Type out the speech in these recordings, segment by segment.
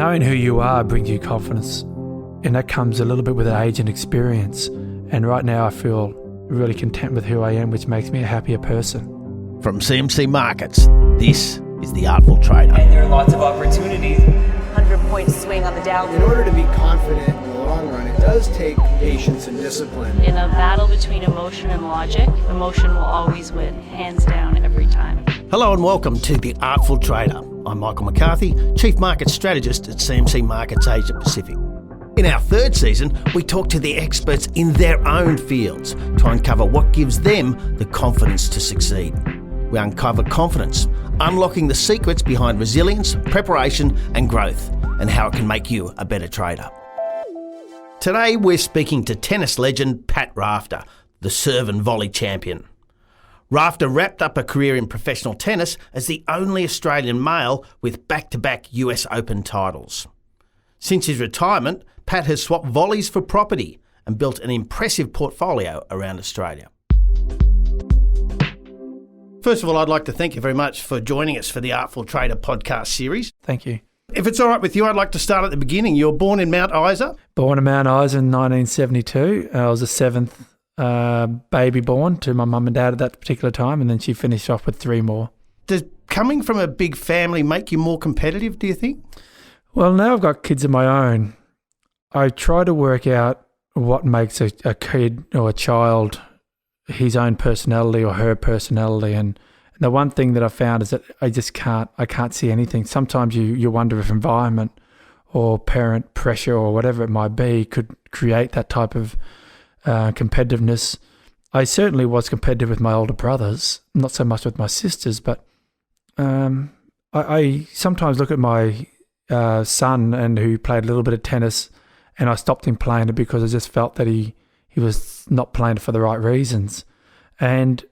Knowing who you are brings you confidence, and that comes a little bit with age and experience. And right now I feel really content with who I am, which makes me a happier person. From CMC Markets, this is the Artful Trader. And there are lots of opportunities. 100-point swing on the Dow. In order to be confident in the long run, it does take patience and discipline. In a battle between emotion and logic, emotion will always win, hands down, every time. Hello and welcome to the Artful Trader. I'm Michael McCarthy, Chief Market Strategist at CMC Markets Asia Pacific. In our third season, we talk to the experts in their own fields to uncover what gives them the confidence to succeed. We uncover confidence, unlocking the secrets behind resilience, preparation and growth, and how it can make you a better trader. Today we're speaking to tennis legend Pat Rafter, the serve and volley champion. Rafter wrapped up a career in professional tennis as the only Australian male with back-to-back US Open titles. Since his retirement, Pat has swapped volleys for property and built an impressive portfolio around Australia. First of all, I'd like to thank you very much for joining us for the Artful Trader podcast series. Thank you. If it's all right with you, I'd like to start at the beginning. You were born in Mount Isa? Born in Mount Isa in 1972. I was the seventh baby born to my mum and dad at that particular time, and then she finished off with three more. Does coming from a big family make you more competitive, do you think? Well, now I've got kids of my own. I try to work out what makes a kid or a child his own personality or her personality, and the one thing that I found is that I can't see anything. Sometimes you wonder if environment or parent pressure or whatever it might be could create that type of competitiveness. I certainly was competitive with my older brothers, not so much with my sisters, but I sometimes look at my son and who played a little bit of tennis, and I stopped him playing it because I just felt that he was not playing it for the right reasons. And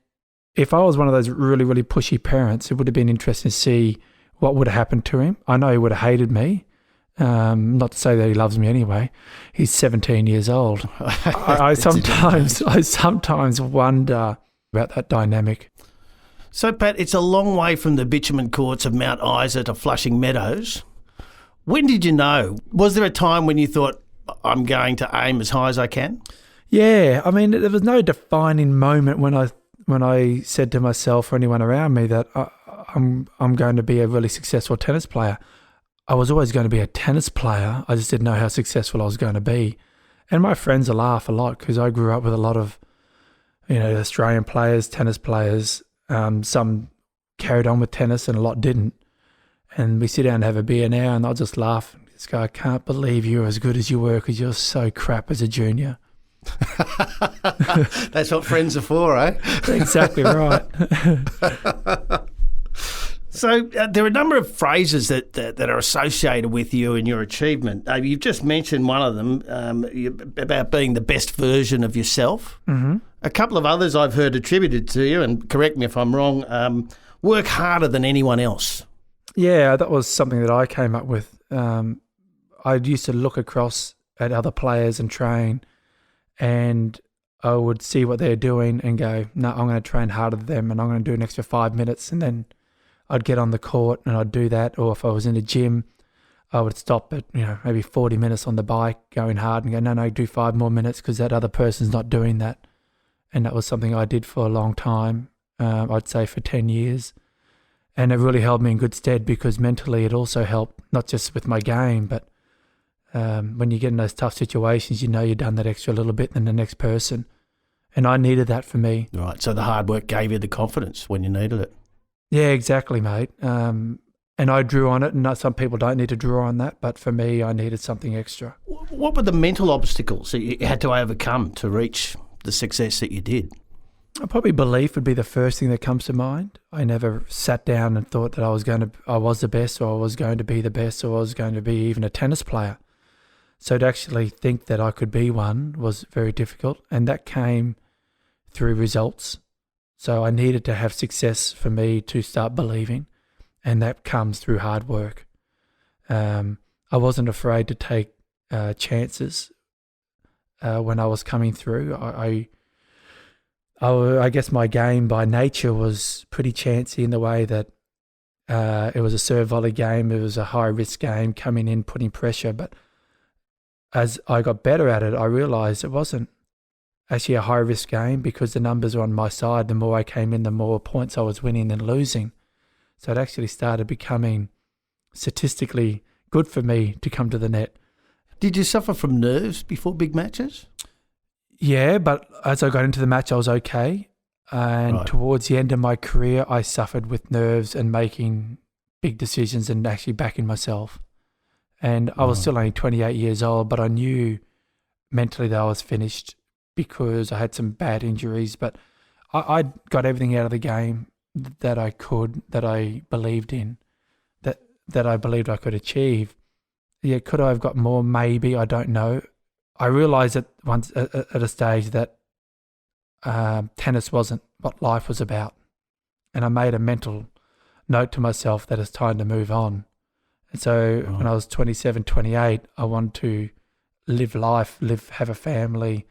if I was one of those really, really pushy parents, it would have been interesting to see what would have happened to him. I know he would have hated me. Not to say that he loves me anyway. He's 17 years old. I sometimes wonder about that dynamic. So, Pat, it's a long way from the bitumen courts of Mount Isa to Flushing Meadows. When did you know? Was there a time when you thought, I'm going to aim as high as I can? Yeah, I mean, there was no defining moment when I said to myself or anyone around me that I'm going to be a really successful tennis player. I was always going to be a tennis player. I just didn't know how successful I was going to be. And my friends laugh a lot because I grew up with a lot of, Australian players, tennis players. Some carried on with tennis and a lot didn't. And we sit down and have a beer now and I'll just laugh and just go, I can't believe you're as good as you were because you're so crap as a junior. That's what friends are for, eh? Exactly right. So there are a number of phrases that are associated with you and your achievement. You've just mentioned one of them about being the best version of yourself. Mm-hmm. A couple of others I've heard attributed to you, and correct me if I'm wrong, work harder than anyone else. Yeah, that was something that I came up with. I used to look across at other players and train, and I would see what they're doing and go, no, I'm going to train harder than them and I'm going to do an extra 5 minutes, and then I'd get on the court and I'd do that. Or if I was in a gym, I would stop at maybe 40 minutes on the bike going hard and go, no, do 5 more minutes because that other person's not doing that. And that was something I did for a long time, I'd say for 10 years. And it really held me in good stead because mentally it also helped, not just with my game, but when you get in those tough situations, you've done that extra little bit than the next person. And I needed that for me. Right, so the hard work gave you the confidence when you needed it. Yeah, exactly, mate. And I drew on it, and some people don't need to draw on that, but for me, I needed something extra. What were the mental obstacles that you had to overcome to reach the success that you did? Probably belief would be the first thing that comes to mind. I never sat down and thought that I was the best, or I was going to be the best, or I was going to be even a tennis player. So to actually think that I could be one was very difficult, and that came through results. So I needed to have success for me to start believing, and that comes through hard work. I wasn't afraid to take chances when I was coming through. I guess my game by nature was pretty chancy in the way that It was a serve volley game. It was a high risk game, coming in, putting pressure. But as I got better at it, I realised it wasn't actually a high risk game because the numbers were on my side. The more I came in, the more points I was winning than losing. So it actually started becoming statistically good for me to come to the net. Did you suffer from nerves before big matches? Yeah, but as I got into the match, I was okay. And towards the end of my career, I suffered with nerves and making big decisions and actually backing myself. And I was still only 28 years old, but I knew mentally that I was finished because I had some bad injuries. But I got everything out of the game that I could, that I believed in, that I believed I could achieve. Yeah, could I have got more? Maybe, I don't know. I realised at a stage that tennis wasn't what life was about. And I made a mental note to myself that it's time to move on. And so when I was 27, 28, I wanted to live life, have a family,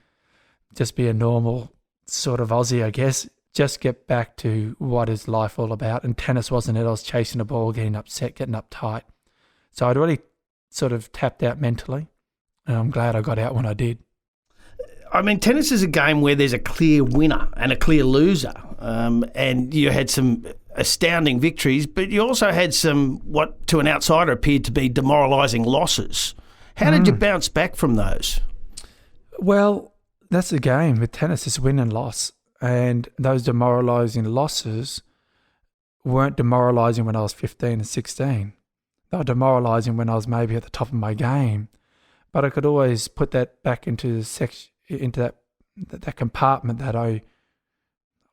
just be a normal sort of Aussie, I guess. Just get back to what is life all about. And tennis wasn't it. I was chasing a ball, getting upset, getting uptight. So I'd already sort of tapped out mentally. And I'm glad I got out when I did. I mean, tennis is a game where there's a clear winner and a clear loser. And you had some astounding victories, but you also had some, what to an outsider appeared to be demoralising losses. How did you bounce back from those? Well, that's the game with tennis, it's win and loss. And those demoralising losses weren't demoralising when I was 15 and 16. They were demoralising when I was maybe at the top of my game. But I could always put that back into that compartment that I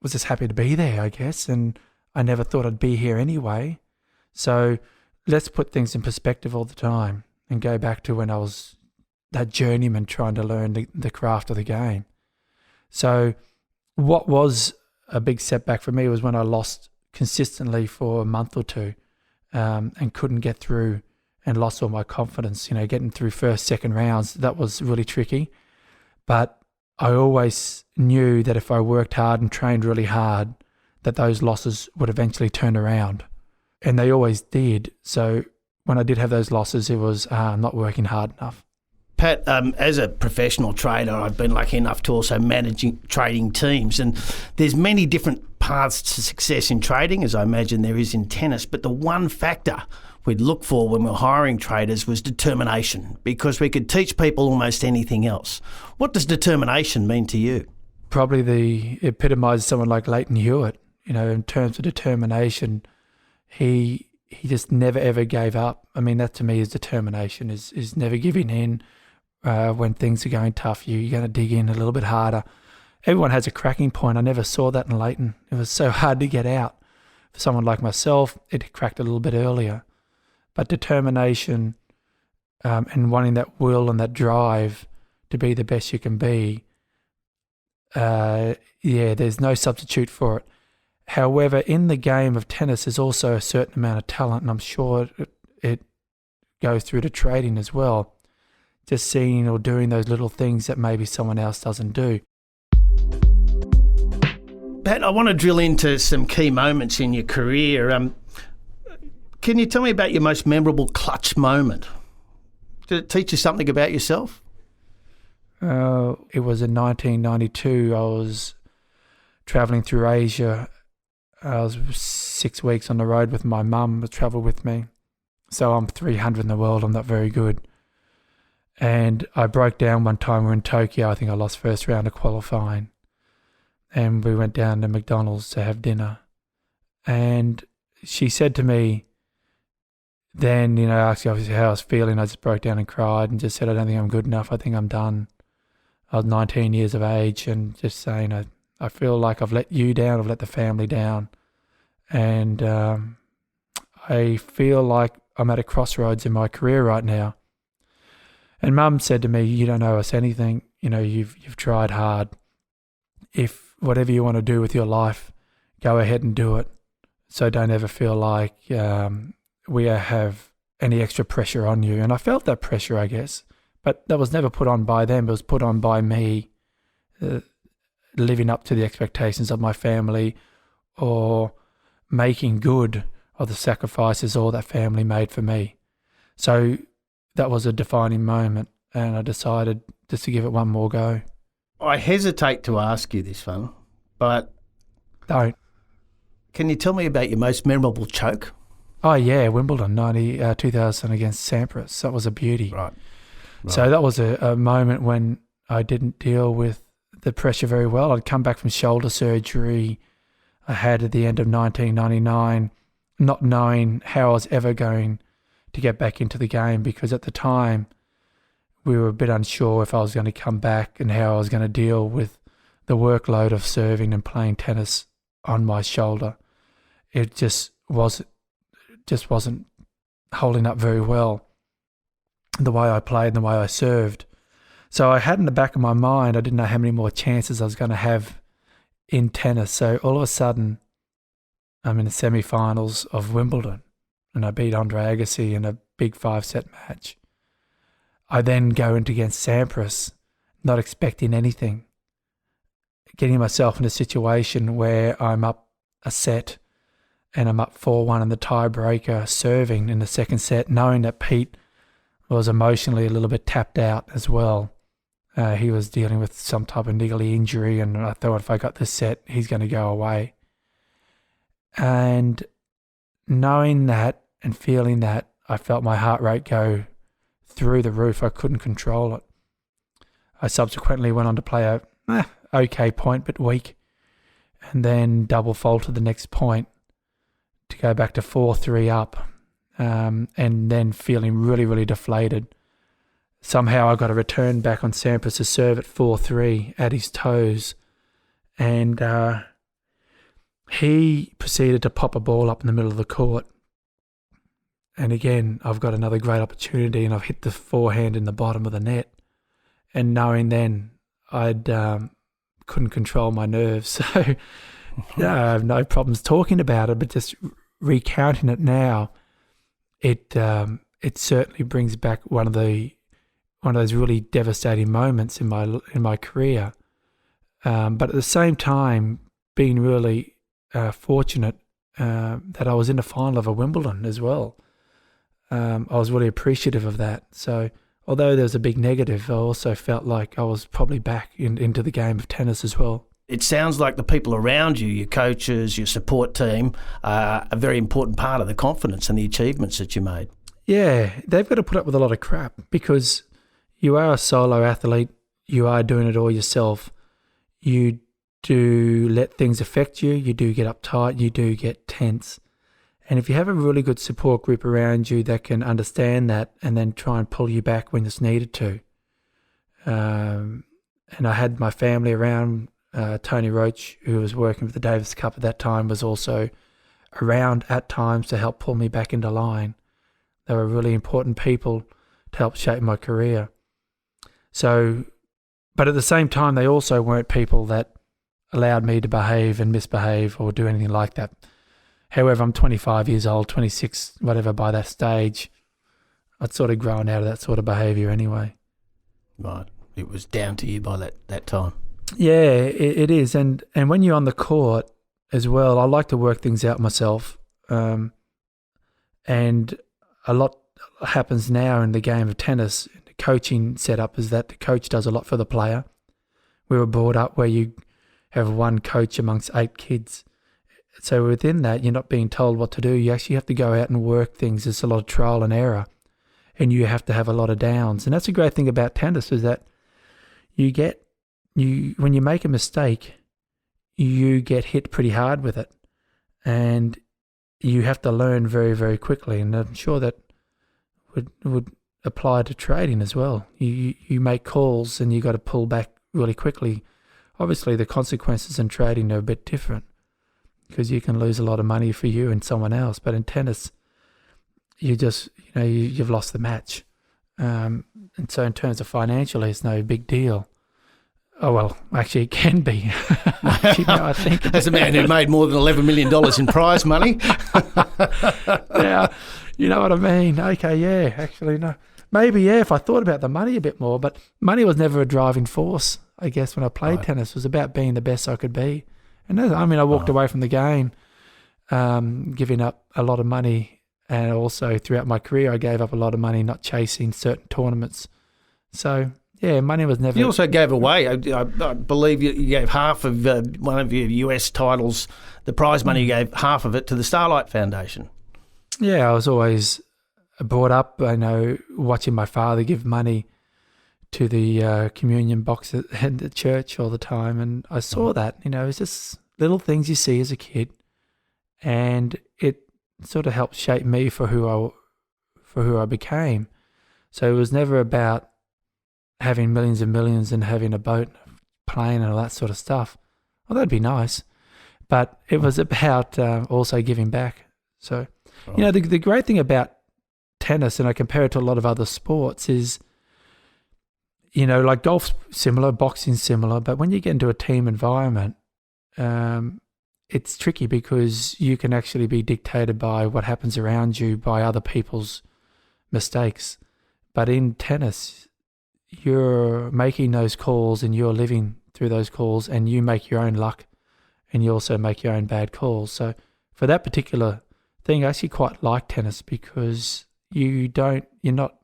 was just happy to be there, I guess, and I never thought I'd be here anyway. So let's put things in perspective all the time and go back to when I was that journeyman trying to learn the craft of the game. So what was a big setback for me was when I lost consistently for a month or two and couldn't get through and lost all my confidence. You know, getting through first, second rounds, that was really tricky. But I always knew that if I worked hard and trained really hard, that those losses would eventually turn around. And they always did. So when I did have those losses, it was I'm not working hard enough. Pat, as a professional trader, I've been lucky enough to also manage trading teams, and there's many different paths to success in trading, as I imagine there is in tennis, but the one factor we'd look for when we were hiring traders was determination, because we could teach people almost anything else. What does determination mean to you? Probably the epitomises someone like Leighton Hewitt. You know, in terms of determination, he just never ever gave up. I mean, that to me is determination, is never giving in. When things are going tough, you're going to dig in a little bit harder. Everyone has a cracking point. I never saw that in Leighton. It was so hard to get out. For someone like myself, it cracked a little bit earlier. But determination and wanting that will and that drive to be the best you can be, there's no substitute for it. However, in the game of tennis, there's also a certain amount of talent, and I'm sure it goes through to trading as well. Just seeing or doing those little things that maybe someone else doesn't do. Pat, I want to drill into some key moments in your career. Can you tell me about your most memorable clutch moment? Did it teach you something about yourself? It was in 1992. I was travelling through Asia. I was 6 weeks on the road with my mum to travel with me. So I'm 300 in the world. I'm not very good. And I broke down one time. We were in Tokyo. I think I lost first round of qualifying. And we went down to McDonald's to have dinner. And she said to me then, you know, asked me obviously how I was feeling. I just broke down and cried and just said, I don't think I'm good enough. I think I'm done. I was 19 years of age and just saying, I feel like I've let you down. I've let the family down. And I feel like I'm at a crossroads in my career right now. And Mum said to me, you don't owe us anything. You know, you've tried hard. If whatever you want to do with your life, go ahead and do it. So don't ever feel like we have any extra pressure on you. And I felt that pressure, I guess. But that was never put on by them. It was put on by me living up to the expectations of my family or making good of the sacrifices all that family made for me. So that was a defining moment, and I decided just to give it one more go. I hesitate to ask you this one, but Don't. can you tell me about your most memorable choke? Oh, yeah, Wimbledon, 2000 against Sampras. That was a beauty. Right. So that was a moment when I didn't deal with the pressure very well. I'd come back from shoulder surgery I had at the end of 1999, not knowing how I was ever going to get back into the game, because at the time we were a bit unsure if I was going to come back and how I was going to deal with the workload of serving and playing tennis on my shoulder. It just wasn't holding up very well, the way I played and the way I served. So I had in the back of my mind, I didn't know how many more chances I was going to have in tennis. So all of a sudden, I'm in the semi-finals of Wimbledon and I beat Andre Agassi in a big 5-set match. I then go into against Sampras, not expecting anything, getting myself in a situation where I'm up a set and I'm up 4-1 in the tiebreaker, serving in the second set, knowing that Pete was emotionally a little bit tapped out as well. He was dealing with some type of niggly injury, and I thought if I got this set, he's going to go away. And knowing that and feeling that, I felt my heart rate go through the roof. I couldn't control it. I subsequently went on to play a okay point, but weak, and then double faulted the next point to go back to 4-3 up, and then feeling really, really deflated. Somehow I got a return back on Sampras to serve at 4-3 at his toes, and he proceeded to pop a ball up in the middle of the court. And again, I've got another great opportunity, and I've hit the forehand in the bottom of the net. And knowing then I'd couldn't control my nerves, so I have no problems talking about it, but just recounting it now, it certainly brings back one of those really devastating moments in my career. But at the same time, being really fortunate that I was in the final of a Wimbledon as well. I was really appreciative of that. So although there was a big negative, I also felt like I was probably back into the game of tennis as well. It sounds like the people around you, your coaches, your support team, are a very important part of the confidence and the achievements that you made. Yeah, they've got to put up with a lot of crap because you are a solo athlete. You are doing it all yourself. You do let things affect you. You do get uptight. You do get tense. And if you have a really good support group around you that can understand that and then try and pull you back when it's needed to. And I had my family around. Tony Roach, who was working with the Davis Cup at that time, was also around at times to help pull me back into line. They were really important people to help shape my career. So, but at the same time, they also weren't people that allowed me to behave and misbehave or do anything like that. However, I'm 25 years old, 26, whatever, by that stage. I'd sort of grown out of that sort of behaviour anyway. Right. It was down to you by that time. Yeah, it is. And when you're on the court as well, I like to work things out myself. And a lot happens now in the game of tennis. The coaching setup is that the coach does a lot for the player. We were brought up where you have one coach amongst 8 kids. So within that, you're not being told what to do. You actually have to go out and work things. There's a lot of trial and error. And you have to have a lot of downs. And that's the great thing about tennis is that when you make a mistake, you get hit pretty hard with it. And you have to learn very, very quickly. And I'm sure that would apply to trading as well. You make calls and you got to pull back really quickly. Obviously, the consequences in trading are a bit different because you can lose a lot of money for you and someone else. But in tennis, you've lost the match. And so in terms of financially, it's no big deal. Oh, well, actually, it can be. I think. As a man who made more than $11 million in prize money. Yeah, you know what I mean. Okay, yeah, actually, no. Maybe, yeah, if I thought about the money a bit more, but money was never a driving force, I guess, when I played tennis. It was about being the best I could be. And I walked away from the game giving up a lot of money, and also throughout my career, I gave up a lot of money not chasing certain tournaments. So, yeah, money was never... You also gave away, I believe you gave half of one of your US titles, the prize money, you gave half of it to the Starlight Foundation. Yeah, I was always brought up, I know, watching my father give money to the communion box at the church all the time, and I saw that, it's just little things you see as a kid, and it sort of helped shape me for who I became. So it was never about having millions and millions and having a boat, plane, and all that sort of stuff. Well, that'd be nice, but it was about also giving back. So, the great thing about tennis, and I compare it to a lot of other sports, is, like golf's similar, boxing's similar, but when you get into a team environment, it's tricky because you can actually be dictated by what happens around you, by other people's mistakes. But in tennis, you're making those calls and you're living through those calls, and you make your own luck and you also make your own bad calls. So for that particular thing, I actually quite like tennis because you're not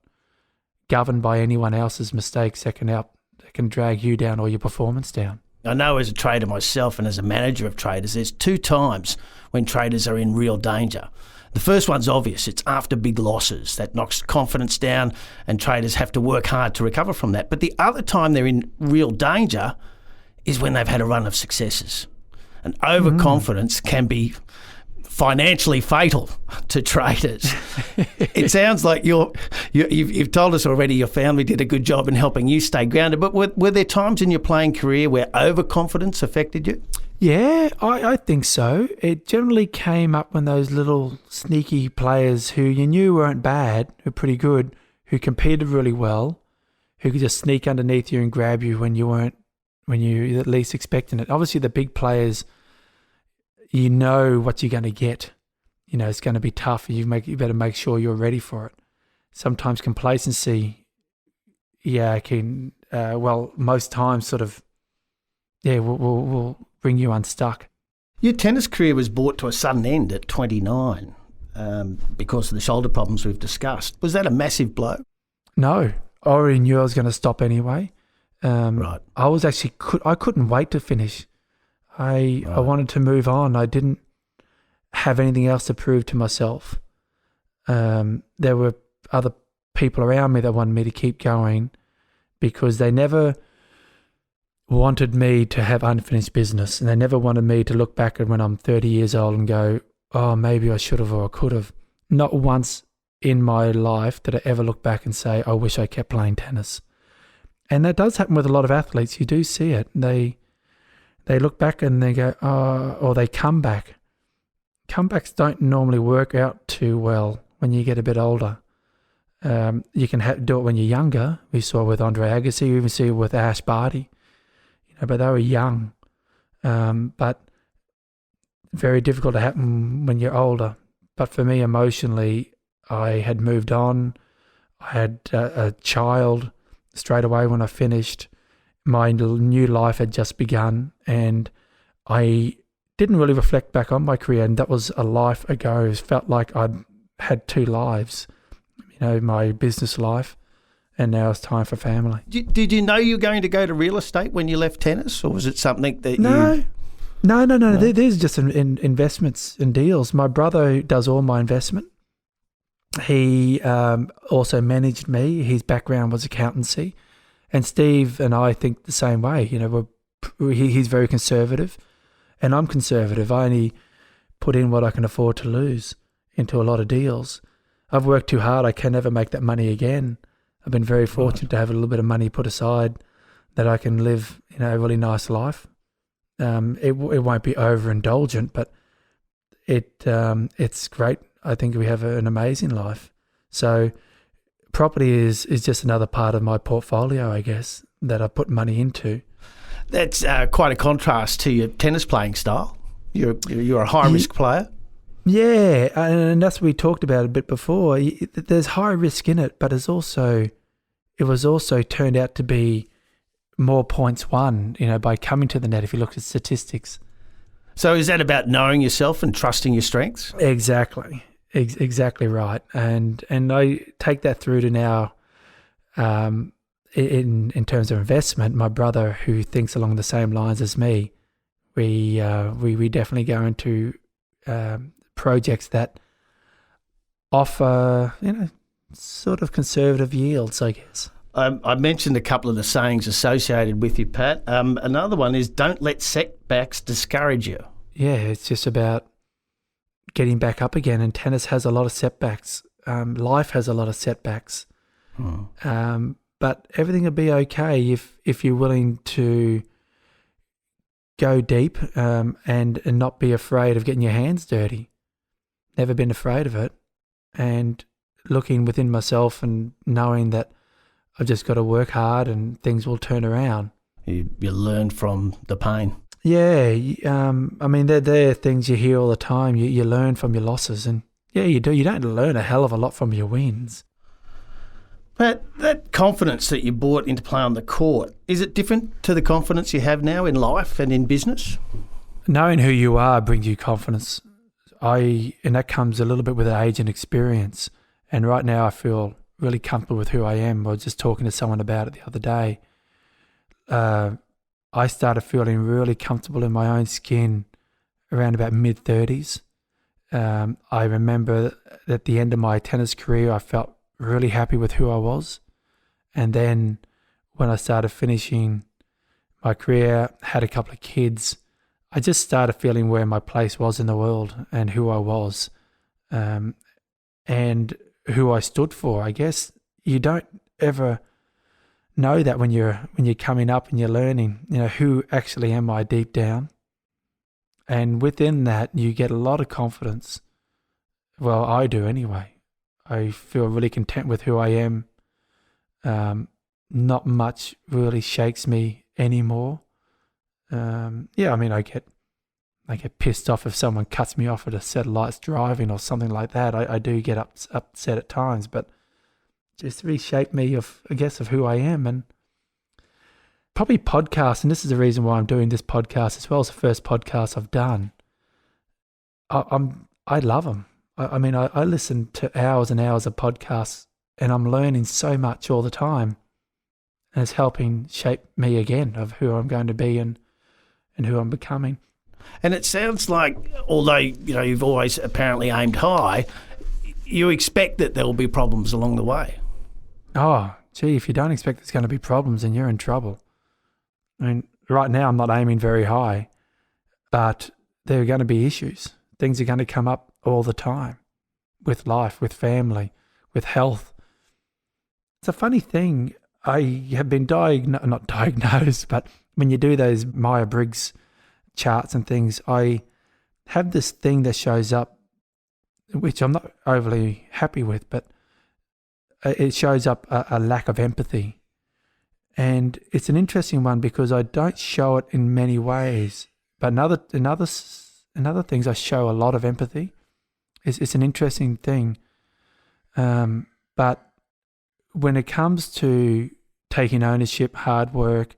governed by anyone else's mistakes that can drag you down or your performance down. I know as a trader myself and as a manager of traders, there's 2 times when traders are in real danger. The first one's obvious. It's after big losses. That knocks confidence down and traders have to work hard to recover from that. But the other time they're in real danger is when they've had a run of successes. And overconfidence can be financially fatal to traders. It sounds like you've told us already your family did a good job in helping you stay grounded, but were there times in your playing career where overconfidence affected you? Yeah, I think so. It generally came up when those little sneaky players who you knew weren't bad, who were pretty good, who competed really well, who could just sneak underneath you and grab you when you at least expecting it. Obviously, the big players, you know what you're going to get. It's going to be tough. You better make sure you're ready for it. Sometimes complacency, can most times sort of, will bring you unstuck. Your tennis career was brought to a sudden end at 29 because of the shoulder problems we've discussed. Was that a massive blow? No, I already knew I was going to stop anyway. Right. I couldn't wait to finish. I wanted to move on. I didn't have anything else to prove to myself. There were other people around me that wanted me to keep going because they never wanted me to have unfinished business, and they never wanted me to look back at when I'm 30 years old and go, oh, maybe I should have or I could have. Not once in my life did I ever look back and say, I wish I kept playing tennis. And that does happen with a lot of athletes. You do see it. They look back and they go, oh, or they come back. Comebacks don't normally work out too well when you get a bit older. You can do it when you're younger. We saw with Andre Agassi, we even see it with Ash Barty. But they were young. But very difficult to happen when you're older. But for me, emotionally, I had moved on. I had a child straight away when I finished. My new life had just begun, and I didn't really reflect back on my career, and that was a life ago. It felt like I'd had 2 lives, my business life, and now it's time for family. Did you know you were going to go to real estate when you left tennis, or was it something that No. There's just investments and deals. My brother does all my investment. He also managed me. His background was accountancy. And Steve and I think the same way. He's very conservative, and I'm conservative. I only put in what I can afford to lose into a lot of deals. I've worked too hard. I can never make that money again. I've been very fortunate to have a little bit of money put aside that I can live, a really nice life. It won't be overindulgent, but it's great. I think we have an amazing life. So property is just another part of my portfolio, I guess, that I put money into. That's quite a contrast to your tennis playing style. You're a high-risk player. Yeah, and that's what we talked about a bit before. There's high risk in it, but it was also turned out to be more points won, by coming to the net if you look at statistics. So is that about knowing yourself and trusting your strengths? Exactly. Exactly right. And I take that through to now in terms of investment. My brother, who thinks along the same lines as me, we definitely go into projects that offer, sort of conservative yields, I guess. I mentioned a couple of the sayings associated with you, Pat. Another one is don't let setbacks discourage you. Yeah, it's just about getting back up again. And tennis has a lot of setbacks. Life has a lot of setbacks. But everything will be okay if you're willing to go deep and not be afraid of getting your hands dirty. Never been afraid of it. And looking within myself and knowing that I've just got to work hard and things will turn around. You learn from the pain. Yeah, I mean, they're things you hear all the time. You learn from your losses, and yeah, you do. You don't learn a hell of a lot from your wins. But that confidence that you brought into play on the court, is it different to the confidence you have now in life and in business? Knowing who you are brings you confidence. And that comes a little bit with age and experience. And right now I feel really comfortable with who I am. I was just talking to someone about it the other day. I started feeling really comfortable in my own skin around about mid-30s. I remember at the end of my tennis career, I felt really happy with who I was. And then when I started finishing my career, had a couple of kids, I just started feeling where my place was in the world and who I was, and who I stood for. I guess you don't ever know that when you're coming up and you're learning, who actually am I deep down? And within that, you get a lot of confidence. Well, I do anyway. I feel really content with who I am. Not much really shakes me anymore. I mean, I get pissed off if someone cuts me off at a set of lights driving or something like that. I do get upset at times, but just reshaped me of who I am. And probably podcasts, and this is the reason why I'm doing this podcast as well. It's the first podcast I've done. I love them. I mean, I listen to hours and hours of podcasts, and I'm learning so much all the time. And it's helping shape me again of who I'm going to be and who I'm becoming. And it sounds like, although you've always apparently aimed high, you expect that there will be problems along the way. Oh, gee, if you don't expect there's going to be problems, then you're in trouble. I mean, right now I'm not aiming very high, but there are going to be issues. Things are going to come up all the time with life, with family, with health. It's a funny thing. I have been not diagnosed, but when you do those Myers-Briggs charts and things, I have this thing that shows up, which I'm not overly happy with, but it shows up a lack of empathy. And it's an interesting one because I don't show it in many ways, but in other things I show a lot of empathy. It's an interesting thing. But when it comes to taking ownership, hard work,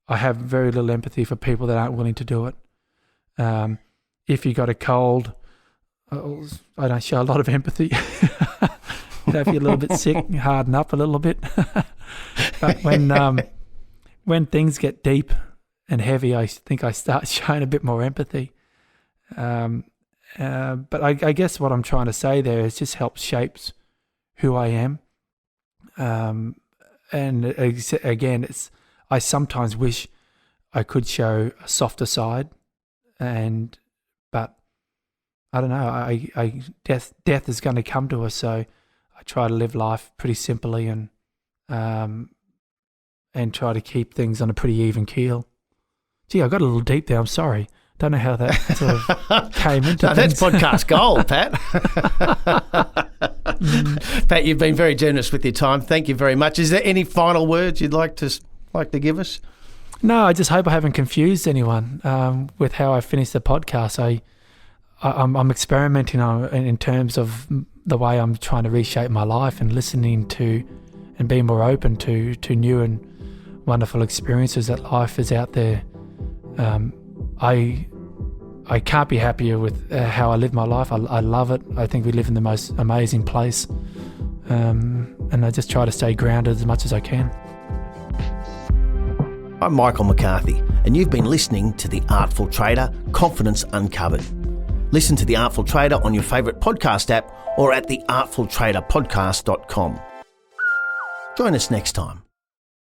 I have very little empathy for people that aren't willing to do it. If you got a cold, I don't show a lot of empathy. If you're a little bit sick, harden up a little bit. But when things get deep and heavy, I think I start showing a bit more empathy. But I guess what I'm trying to say there is just helps shapes who I am. And again, I sometimes wish I could show a softer side, but I don't know. Death is going to come to us, so I try to live life pretty simply and try to keep things on a pretty even keel. Gee, I got a little deep there. I'm sorry. Don't know how that sort of came into things. That's podcast gold, Pat. Pat, you've been very generous with your time. Thank you very much. Is there any final words you'd like to give us? No, I just hope I haven't confused anyone with how I finished the podcast. I'm experimenting in terms of the way I'm trying to reshape my life and listening to and being more open to new and wonderful experiences that life is out there. I I can't be happier with how I live my life. I love it. I think we live in the most amazing place. And I just try to stay grounded as much as I can. I'm Michael McCarthy, and you've been listening to The Artful Trader, Confidence Uncovered. Listen to The Artful Trader on your favourite podcast app or at theartfultraderpodcast.com. Join us next time.